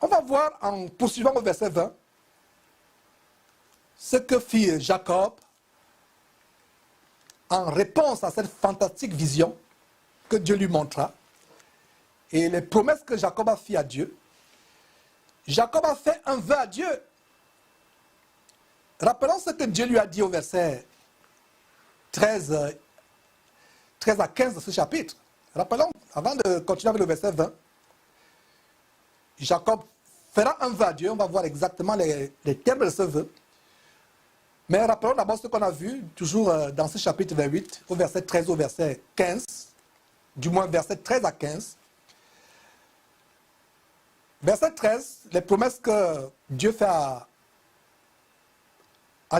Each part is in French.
On va voir en poursuivant au verset 20 ce que fit Jacob en réponse à cette fantastique vision que Dieu lui montra et les promesses que Jacob a fait à Dieu. Jacob a fait un vœu à Dieu. Rappelons ce que Dieu lui a dit au verset 13 à 15 de ce chapitre. Rappelons, avant de continuer avec le verset 20, Jacob fera un vœu à Dieu. On va voir exactement les termes de ce vœu. Mais rappelons d'abord ce qu'on a vu, toujours dans ce chapitre 28, au verset 13 au verset 15, du moins verset 13 à 15. Verset 13, les promesses que Dieu fait à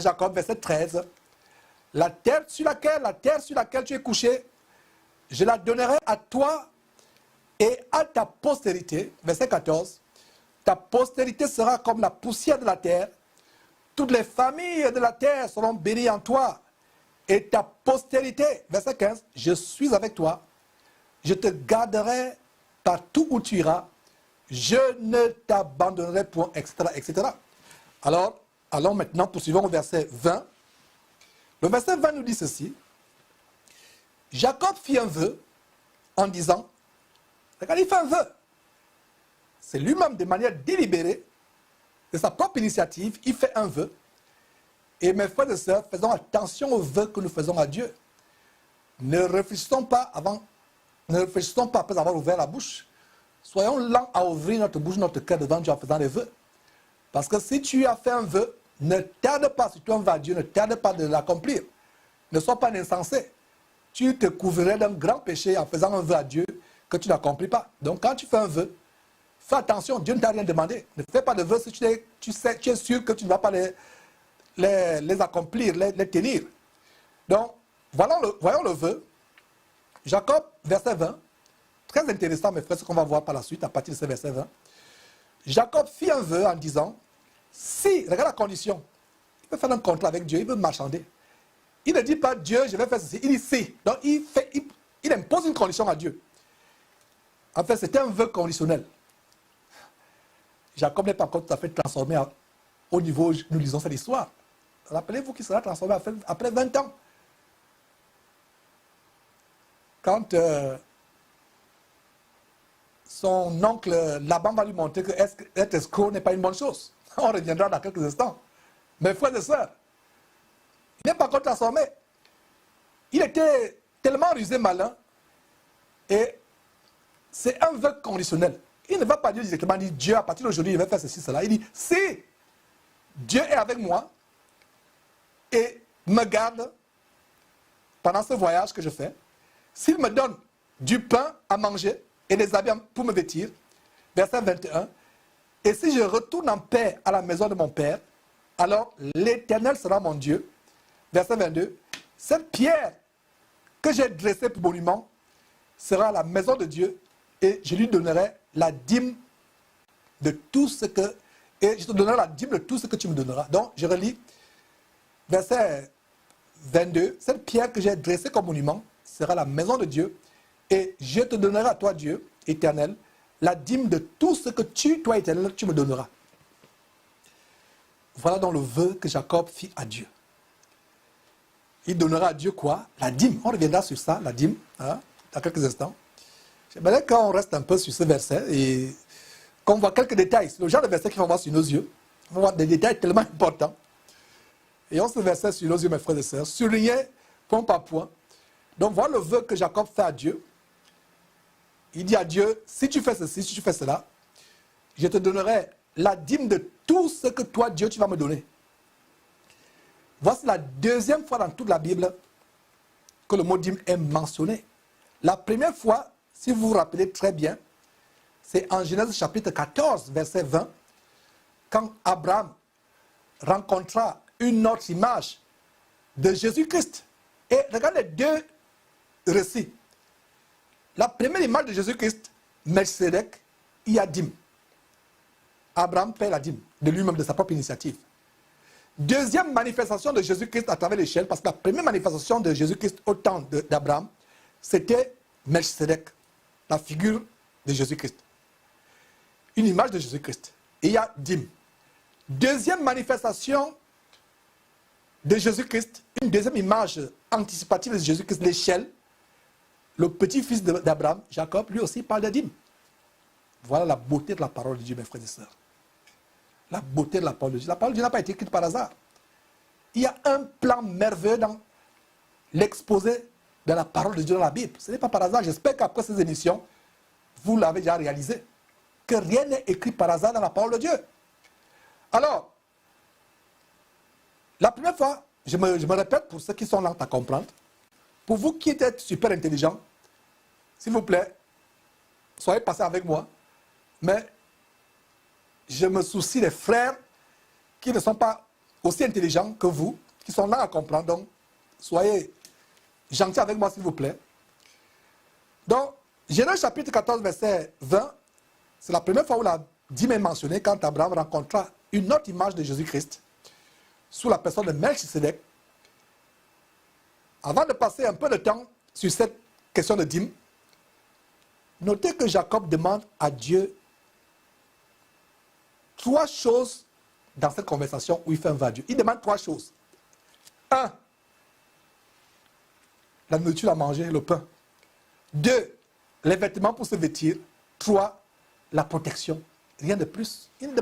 Jacob, verset 13. La terre sur laquelle tu es couché, je la donnerai à toi et à ta postérité. Verset 14. Ta postérité sera comme la poussière de la terre. Toutes les familles de la terre seront bénies en toi. Et ta postérité, verset 15, je suis avec toi. Je te garderai partout où tu iras. Je ne t'abandonnerai point, etc., etc. Alors, allons maintenant, poursuivons au verset 20. Le verset 20 nous dit ceci. Jacob fit un vœu en disant, regardez, il fait un vœu. C'est lui-même de manière délibérée, de sa propre initiative, il fait un vœu. Et mes frères et sœurs, faisons attention aux vœux que nous faisons à Dieu. Ne réfléchissons pas après avoir ouvert la bouche. Soyons lents à ouvrir notre bouche, notre cœur devant Dieu en faisant des vœux. Parce que si tu as fait un vœu, ne tarde pas, si tu en vas à Dieu, ne tarde pas de l'accomplir. Ne sois pas insensé. Tu te couvrirais d'un grand péché en faisant un vœu à Dieu que tu n'accomplis pas. Donc quand tu fais un vœu, fais attention, Dieu ne t'a rien demandé. Ne fais pas de vœux si tu es sûr que tu ne vas pas les accomplir, les tenir. Donc, voyons le vœu. Jacob, verset 20. Très intéressant, mes frères, ce qu'on va voir par la suite, à partir de ce verset 20. Jacob fit un vœu en disant, si, regarde la condition, il veut faire un contrat avec Dieu, il veut marchander. Il ne dit pas, Dieu, je vais faire ceci, il dit si. Donc, il impose une condition à Dieu. En fait, c'était un vœu conditionnel. Jacob n'est pas encore tout à fait transformé au niveau où nous lisons cette histoire. Rappelez-vous qu'il sera transformé après 20 ans. Quand son oncle Laban va lui montrer que être escroc n'est pas une bonne chose. On reviendra dans quelques instants. Mes frères et sœurs, il n'est pas encore transformé. Il était tellement rusé malin et c'est un vœu conditionnel. Il ne va pas dire directement, il dit Dieu, à partir d'aujourd'hui, il va faire ceci, cela. Il dit, si Dieu est avec moi et me garde pendant ce voyage que je fais, s'il me donne du pain à manger et des habits pour me vêtir, verset 21, et si je retourne en paix à la maison de mon Père, alors l'Éternel sera mon Dieu. Verset 22, cette pierre que j'ai dressée pour monument sera la maison de Dieu et je lui donnerai la dîme de tout ce que... Et je te donnerai la dîme de tout ce que tu me donneras. Donc, je relis verset 22. Cette pierre que j'ai dressée comme monument sera la maison de Dieu et je te donnerai à toi, Dieu, éternel, la dîme de tout ce que toi, éternel, tu me donneras. Voilà donc le vœu que Jacob fit à Dieu. Il donnera à Dieu quoi? La dîme. On reviendra sur ça, la dîme, hein, dans quelques instants. J'aimerais qu'on reste un peu sur ce verset et qu'on voit quelques détails. C'est le genre de verset qu'il faut voir sur nos yeux. On va voir des détails tellement importants. Et on se verset sur nos yeux, mes frères et sœurs, souligné point par point. Donc voilà le vœu que Jacob fait à Dieu. Il dit à Dieu, si tu fais ceci, si tu fais cela, je te donnerai la dîme de tout ce que toi, Dieu, tu vas me donner. Voici la deuxième fois dans toute la Bible que le mot dîme est mentionné. La première fois, si vous vous rappelez très bien, c'est en Genèse chapitre 14, verset 20, quand Abraham rencontra une autre image de Jésus-Christ. Et regardez les deux récits. La première image de Jésus-Christ, Melchizedek, il y a dîme. Abraham paie la dîme de lui-même, de sa propre initiative. Deuxième manifestation de Jésus-Christ à travers l'échelle, parce que la première manifestation de Jésus-Christ au temps d'Abraham, c'était Melchizedek, la figure de Jésus-Christ. une image de Jésus-Christ. Et il y a dîme. Deuxième manifestation de Jésus-Christ, une deuxième image anticipative de Jésus-Christ, l'échelle, le petit-fils d'Abraham, Jacob, lui aussi parle de dîme. Voilà la beauté de la parole de Dieu, mes frères et sœurs. La beauté de la parole de Dieu. La parole de Dieu n'a pas été écrite par hasard. Il y a un plan merveilleux dans l'exposé de la parole de Dieu dans la Bible. Ce n'est pas par hasard. J'espère qu'après ces émissions, vous l'avez déjà réalisé. Que rien n'est écrit par hasard dans la parole de Dieu. Alors, la première fois, je me répète pour ceux qui sont lents à comprendre, pour vous qui êtes super intelligents, s'il vous plaît, soyez passés avec moi, mais je me soucie des frères qui ne sont pas aussi intelligents que vous, qui sont là à comprendre, donc soyez gentils avec moi, s'il vous plaît. Donc, Genèse chapitre 14, verset 20, c'est la première fois où la dîme est mentionnée quand Abraham rencontra une autre image de Jésus-Christ sous la personne de Melchisédek. Avant de passer un peu de temps sur cette question de dîme, notez que Jacob demande à Dieu 3 choses dans cette conversation où il fait un va-Dieu. Il demande 3 choses. 1. La nourriture à manger, le pain. 2. Les vêtements pour se vêtir. 3. La protection. Rien de plus. Il ne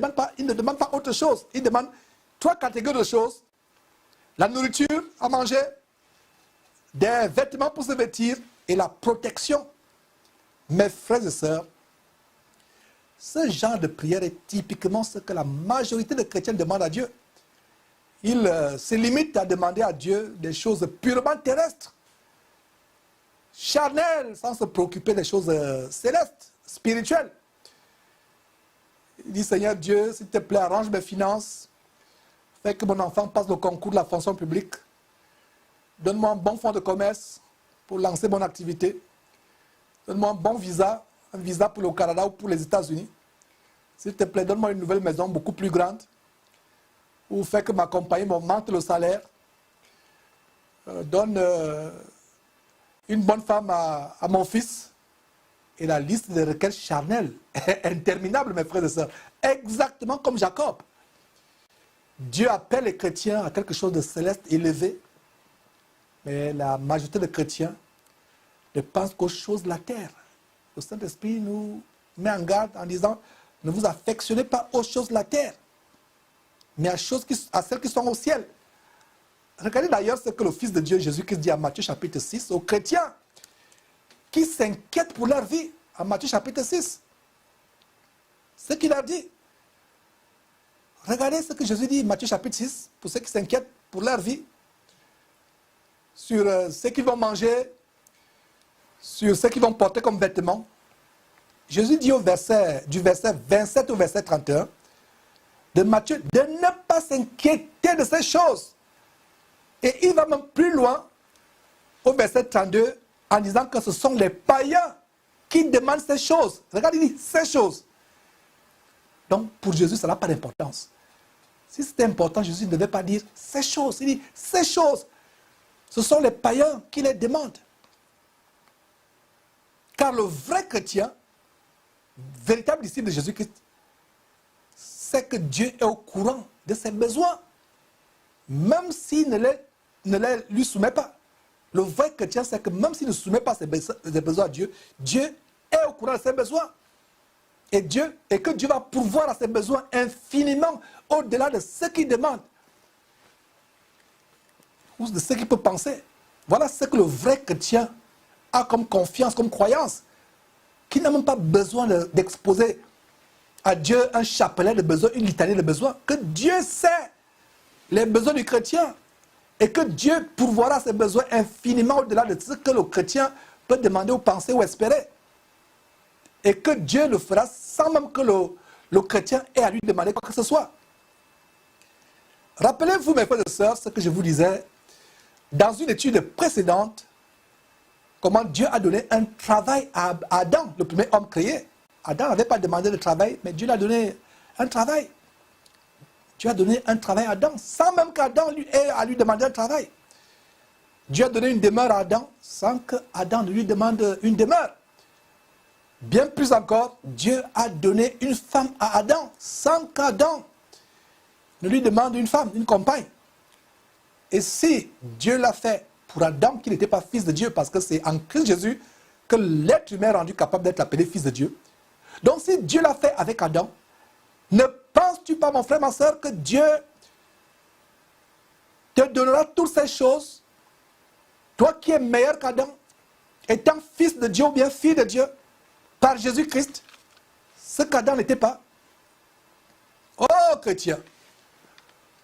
demande pas autre chose. Il demande 3 catégories de choses. La nourriture à manger, des vêtements pour se vêtir et la protection. Mes frères et sœurs, ce genre de prière est typiquement ce que la majorité des chrétiens demandent à Dieu. Ils se limitent à demander à Dieu des choses purement terrestres, charnelles, sans se préoccuper des choses célestes, spirituelles. Il dit, Seigneur Dieu, s'il te plaît, arrange mes finances, fais que mon enfant passe le concours de la fonction publique, donne-moi un bon fonds de commerce pour lancer mon activité, donne-moi un bon visa, un visa pour le Canada ou pour les États-Unis. S'il te plaît, donne-moi une nouvelle maison beaucoup plus grande, ou fais que ma compagnie m'augmente le salaire, donne une bonne femme à mon fils. Et la liste des requêtes charnelles est interminable, mes frères et sœurs. Exactement comme Jacob. Dieu appelle les chrétiens à quelque chose de céleste, élevé. Mais la majorité des chrétiens ne pensent qu'aux choses de la terre. Le Saint-Esprit nous met en garde en disant, ne vous affectionnez pas aux choses de la terre, mais à celles qui sont au ciel. Regardez d'ailleurs ce que le Fils de Dieu, Jésus-Christ, dit à Matthieu chapitre 6 aux chrétiens qui s'inquiètent pour leur vie, à Matthieu chapitre 6. Ce qu'il a dit. Regardez ce que Jésus dit, Matthieu chapitre 6, pour ceux qui s'inquiètent pour leur vie, sur ce qu'ils vont manger, sur ce qu'ils vont porter comme vêtements. Jésus dit du verset 27 au verset 31 de Matthieu de ne pas s'inquiéter de ces choses. Et il va même plus loin au verset 32 en disant que ce sont les païens qui demandent ces choses. Regardez, il dit ces choses. Donc pour Jésus, ça n'a pas d'importance. Si c'était important, Jésus ne devait pas dire ces choses. Il dit ces choses. Ce sont les païens qui les demandent. Car le vrai chrétien, véritable disciple de Jésus-Christ, c'est que Dieu est au courant de ses besoins, même s'il ne les lui soumet pas. Le vrai chrétien, c'est que même s'il ne soumet pas ses besoins à Dieu, Dieu est au courant de ses besoins. Et que Dieu va pourvoir à ses besoins infiniment au-delà de ce qu'il demande ou de ce qu'il peut penser. Voilà ce que le vrai chrétien a comme confiance, comme croyance, qui n'a même pas besoin d'exposer à Dieu un chapelet de besoins, une litanie de besoins, que Dieu sait les besoins du chrétien et que Dieu pourvoira ses besoins infiniment au-delà de ce que le chrétien peut demander ou penser ou espérer. Et que Dieu le fera sans même que le chrétien ait à lui demander quoi que ce soit. Rappelez-vous, mes frères et sœurs, ce que je vous disais dans une étude précédente, comment Dieu a donné un travail à Adam, le premier homme créé. Adam n'avait pas demandé de travail, mais Dieu lui a donné un travail. Dieu a donné un travail à Adam, sans même qu'Adam ait à lui demander un travail. Dieu a donné une demeure à Adam, sans qu'Adam ne lui demande une demeure. Bien plus encore, Dieu a donné une femme à Adam, sans qu'Adam ne lui demande une femme, une compagne. Et si Dieu l'a fait pour Adam, qui n'était pas fils de Dieu, parce que c'est en Christ Jésus que l'être humain est rendu capable d'être appelé fils de Dieu. Donc si Dieu l'a fait avec Adam, ne penses-tu pas, mon frère, ma soeur, que Dieu te donnera toutes ces choses, toi qui es meilleur qu'Adam, étant fils de Dieu ou bien fille de Dieu, par Jésus-Christ, ce qu'Adam n'était pas. Oh, chrétien,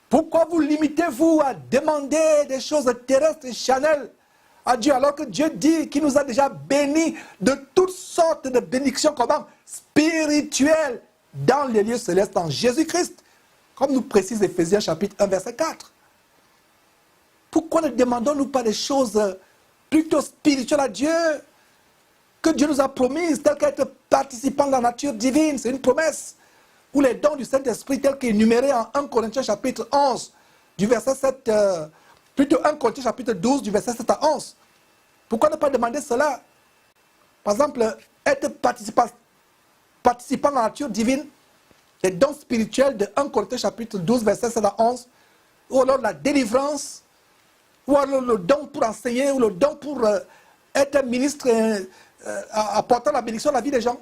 pourquoi vous limitez-vous à demander des choses terrestres et charnelles à Dieu, alors que Dieu dit qu'il nous a déjà bénis de toutes sortes de bénédictions, comment? Spirituelles, dans les lieux célestes, en Jésus-Christ, comme nous précise Éphésiens chapitre 1, verset 4. Pourquoi ne demandons-nous pas des choses plutôt spirituelles à Dieu, que Dieu nous a promises, telles qu'être participants de la nature divine? C'est une promesse. Ou les dons du Saint-Esprit, tels qu'énumérés en 1 Corinthiens chapitre 11, du verset 7, plutôt 1 Corinthiens chapitre 12, du verset 7 à 11. Pourquoi ne pas demander cela? Par exemple, être participant de la nature divine, les dons spirituels de 1 Corinthiens chapitre 12, verset 7 à 11, ou alors la délivrance, ou alors le don pour enseigner, ou le don pour être ministre, apportant la bénédiction à la vie des gens.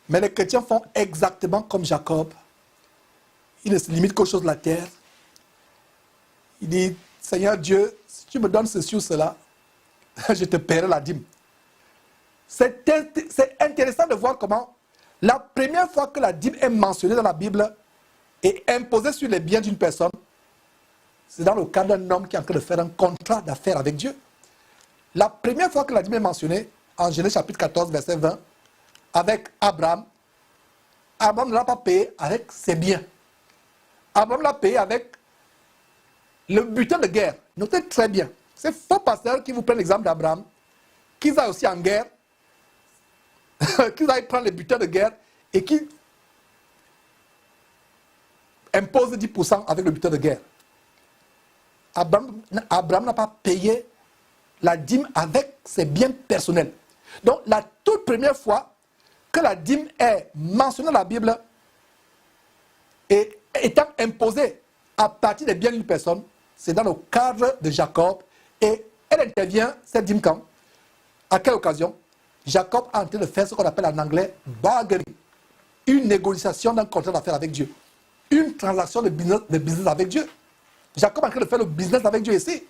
Mais les chrétiens font exactement comme Jacob. Il ne se limite qu'aux choses de la terre. Il dit, Seigneur Dieu, si tu me donnes ceci ou cela, je te paierai la dîme. C'est intéressant de voir comment la première fois que la dîme est mentionnée dans la Bible et imposée sur les biens d'une personne, c'est dans le cas d'un homme qui est en train de faire un contrat d'affaires avec Dieu. La première fois que la dîme est mentionnée, en Genèse chapitre 14, verset 20, avec Abraham, Abraham ne l'a pas payé avec ses biens. Abraham l'a payé avec le butin de guerre. Notez très bien. Ces faux pasteurs qui vous prennent l'exemple d'Abraham, qu'ils aillent aussi en guerre, qu'ils aillent prendre les butins de guerre et qui imposent 10% avec le butin de guerre. Abraham n'a pas payé la dîme avec ses biens personnels. Donc, la toute première fois que la dîme est mentionnée dans la Bible et étant imposée à partir des biens d'une personne, c'est dans le cadre de Jacob. Et elle intervient, cette dîme, quand? À quelle occasion? Jacob est en train de faire ce qu'on appelle en anglais bargaining, une négociation d'un contrat d'affaires avec Dieu, une transaction de business avec Dieu. Jacob est en train de faire le business avec Dieu ici.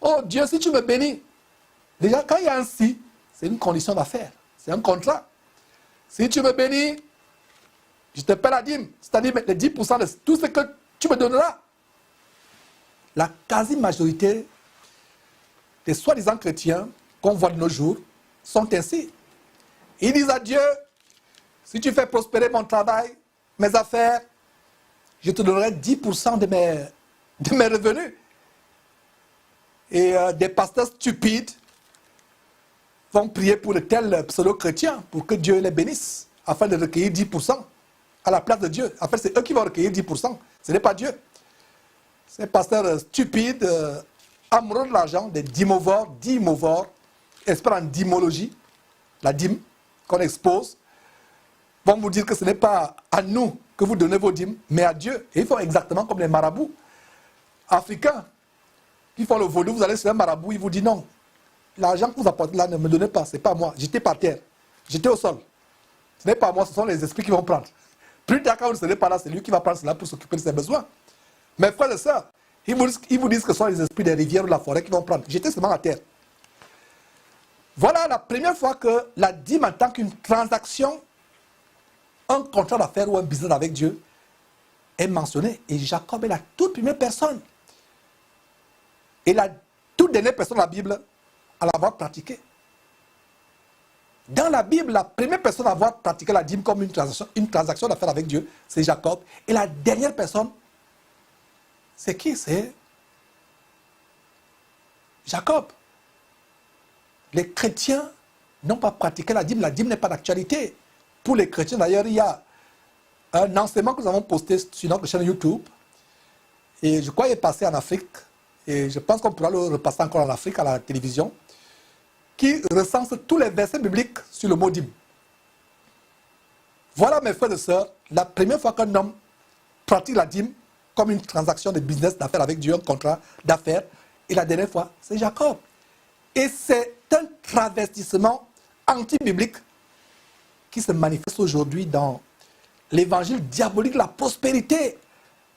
Oh Dieu, si tu me bénis. Déjà, quand il y a un si, c'est une condition d'affaires, c'est un contrat. Si tu me bénis, je te paie la dîme, c'est-à-dire les 10% de tout ce que tu me donneras. La quasi-majorité des soi-disant chrétiens qu'on voit de nos jours sont ainsi. Ils disent à Dieu, si tu fais prospérer mon travail, mes affaires, je te donnerai 10% de mes revenus. Et des pasteurs stupides vont prier pour de tels pseudo-chrétiens pour que Dieu les bénisse, afin de recueillir 10% à la place de Dieu. En fait, c'est eux qui vont recueillir 10%, ce n'est pas Dieu. Ces pasteurs stupides, amoureux de l'argent, des dîmovores, experts en dîmologie, la dîme qu'on expose, vont vous dire que ce n'est pas à nous que vous donnez vos dîmes, mais à Dieu. Et ils font exactement comme les marabouts africains qui font le vaudou. Vous allez sur un marabout, il vous dit non. L'argent que vous apportez là, ne me donnez pas, ce n'est pas moi. J'étais par terre, j'étais au sol. Ce n'est pas moi, ce sont les esprits qui vont prendre. Plus tard, quand vous ne serez pas là, c'est lui qui va prendre cela pour s'occuper de ses besoins. Mes frères et sœurs, ils vous disent que ce sont les esprits des rivières ou de la forêt qui vont prendre. J'étais seulement à terre. Voilà la première fois que la dîme en tant qu'une transaction, un contrat d'affaires ou un business avec Dieu est mentionné. Et Jacob est la toute première personne. Et la toute dernière personne de la Bible à l'avoir pratiqué. Dans la Bible, la première personne à avoir pratiqué la dîme comme une transaction d'affaires avec Dieu, c'est Jacob. Et la dernière personne, c'est qui? C'est Jacob. Les chrétiens n'ont pas pratiqué la dîme. La dîme n'est pas d'actualité. Pour les chrétiens, d'ailleurs, il y a un enseignement que nous avons posté sur notre chaîne YouTube. Et je crois qu'il est passé en Afrique. Et je pense qu'on pourra le repasser encore en Afrique, à la télévision. qui recense tous les versets bibliques sur le mot dîme. Voilà, mes frères et sœurs, la première fois qu'un homme pratique la dîme comme une transaction de business, d'affaires avec Dieu, un contrat d'affaires. Et la dernière fois, c'est Jacob. Et c'est un travestissement anti-biblique qui se manifeste aujourd'hui dans l'évangile diabolique, la prospérité,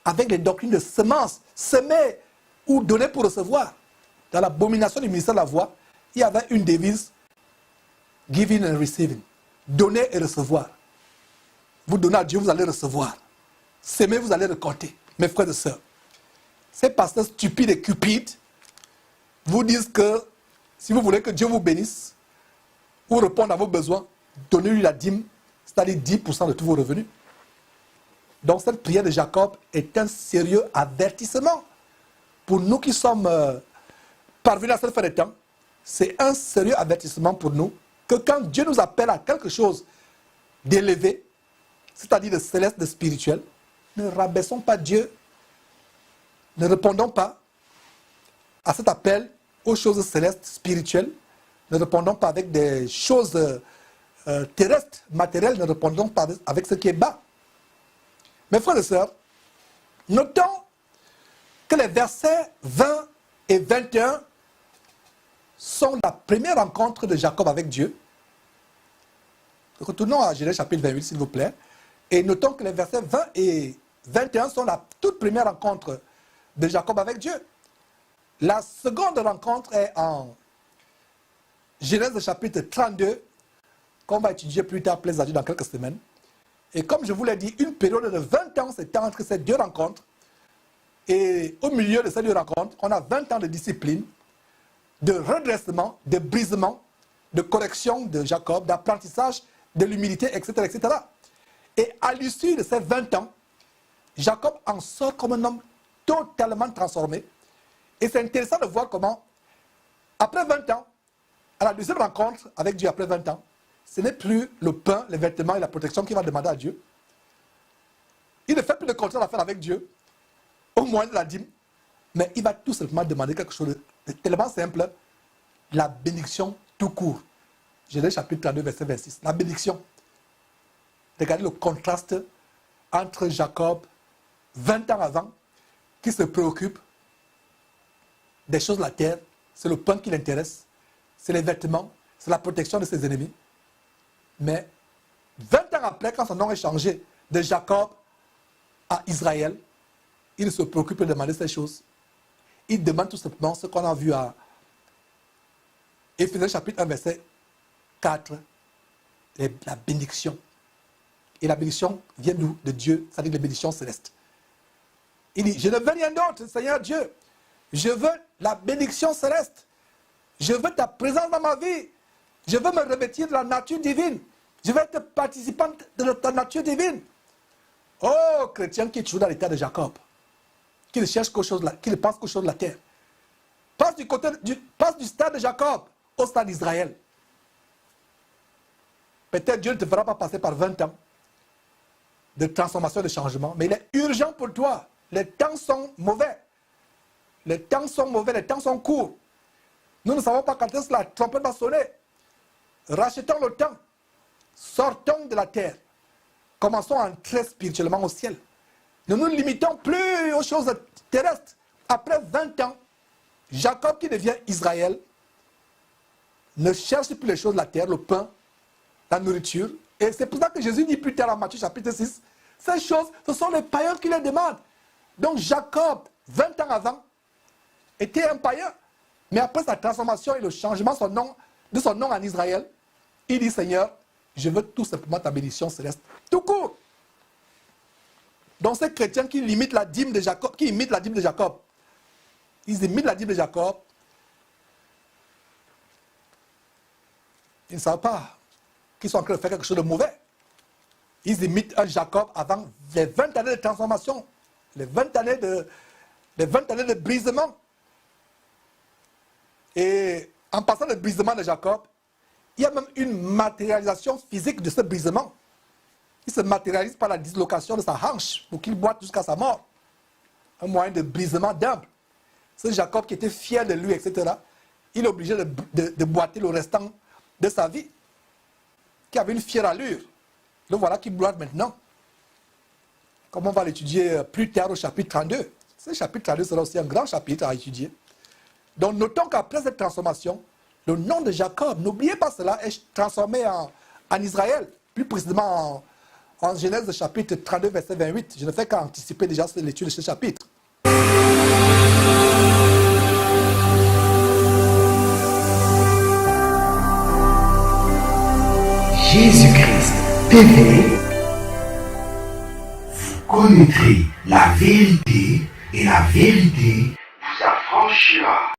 avec les doctrines de semences, semer ou donner pour recevoir. Dans l'abomination du ministère de la voix, il y avait une devise, giving and receiving, donner et recevoir. Vous donnez à Dieu, vous allez recevoir. Semer, vous allez récolter. Mes frères et sœurs, ces pasteurs stupides et cupides vous disent que si vous voulez que Dieu vous bénisse ou réponde à vos besoins, donnez-lui la dîme, c'est-à-dire 10% de tous vos revenus. Donc cette prière de Jacob est un sérieux avertissement pour nous qui sommes parvenus à cette fin de temps. C'est un sérieux avertissement pour nous que quand Dieu nous appelle à quelque chose d'élevé, c'est-à-dire de céleste, de spirituel, ne rabaissons pas Dieu, ne répondons pas à cet appel aux choses célestes, spirituelles, ne répondons pas avec des choses terrestres, matérielles, ne répondons pas avec ce qui est bas. Mes frères et sœurs, notons que les versets 20 et 21 sont la première rencontre de Jacob avec Dieu. Retournons à Genèse chapitre 28, s'il vous plaît. Et notons que les versets 20 et 21 sont la toute première rencontre de Jacob avec Dieu. La seconde rencontre est en Genèse chapitre 32, qu'on va étudier plus tard, plaise à Dieu, dans quelques semaines. Et comme je vous l'ai dit, une période de 20 ans s'étend entre ces deux rencontres. Et au milieu de ces deux rencontres, on a 20 ans de discipline, de redressement, de brisement, de correction de Jacob, d'apprentissage, de l'humilité, etc., etc. Et à l'issue de ces 20 ans, Jacob en sort comme un homme totalement transformé. Et c'est intéressant de voir comment, après 20 ans, à la deuxième rencontre avec Dieu après 20 ans, ce n'est plus le pain, les vêtements et la protection qu'il va demander à Dieu. Il ne fait plus de contrat d'affaires avec Dieu, au moins de la dîme, mais il va tout simplement demander quelque chose de tellement simple, la bénédiction tout court. Genèse chapitre 32, verset 26. La bénédiction. Regardez le contraste entre Jacob, 20 ans avant, qui se préoccupe des choses de la terre, c'est le pain qui l'intéresse, c'est les vêtements, c'est la protection de ses ennemis. Mais 20 ans après, quand son nom est changé de Jacob à Israël, il se préoccupe de demander ces choses. Il demande tout simplement ce qu'on a vu à Éphésiens chapitre 1, verset 4, la bénédiction. Et la bénédiction vient d'où? De Dieu, c'est-à-dire les bénédictions célestes. Il dit, je ne veux rien d'autre, Seigneur Dieu. Je veux la bénédiction céleste. Je veux ta présence dans ma vie. Je veux me revêtir de la nature divine. Je veux être participant de ta nature divine. Oh, chrétien qui est toujours dans l'état de Jacob, qui ne cherche qu'aux choses, qui ne pense qu'aux choses de la terre. Passe du stade de Jacob au stade d'Israël. Peut-être Dieu ne te fera pas passer par 20 ans de transformation et de changement, mais il est urgent pour toi. Les temps sont mauvais. Les temps sont mauvais, les temps sont courts. Nous ne savons pas quand est-ce que la trompette va sonner. Rachetons le temps. Sortons de la terre. Commençons à entrer spirituellement au ciel. Ne nous limitons plus aux choses terrestres. Après 20 ans, Jacob qui devient Israël ne cherche plus les choses de la terre, le pain, la nourriture. Et c'est pour ça que Jésus dit plus tard en Matthieu chapitre 6, ces choses, ce sont les païens qui les demandent. Donc Jacob, 20 ans avant, était un païen. Mais après sa transformation et le changement de son nom en Israël, il dit, Seigneur, je veux tout simplement ta bénédiction céleste. Tout court. Donc ces chrétiens qui imitent la dîme de Jacob, ils imitent la dîme de Jacob, ils ne savent pas qu'ils sont en train de faire quelque chose de mauvais. Ils imitent un Jacob avant les 20 années de transformation, les 20 années de brisement. Et en passant le brisement de Jacob, il y a même une matérialisation physique de ce brisement. Il se matérialise par la dislocation de sa hanche pour qu'il boite jusqu'à sa mort. Un moyen de brisement d'humble. Ce Jacob qui était fier de lui, etc., il est obligé de boiter le restant de sa vie, qui avait une fière allure. Le voilà qui boite maintenant. Comme on va l'étudier plus tard au chapitre 32. Ce chapitre 32 sera aussi un grand chapitre à étudier. Donc notons qu'après cette transformation, le nom de Jacob, n'oubliez pas cela, est transformé en Israël, plus précisément en Genèse chapitre 32, verset 28. Je ne fais qu'anticiper déjà l'étude de ce chapitre. Jésus-Christ TV, vous connaîtrez la vérité et la vérité vous affranchira.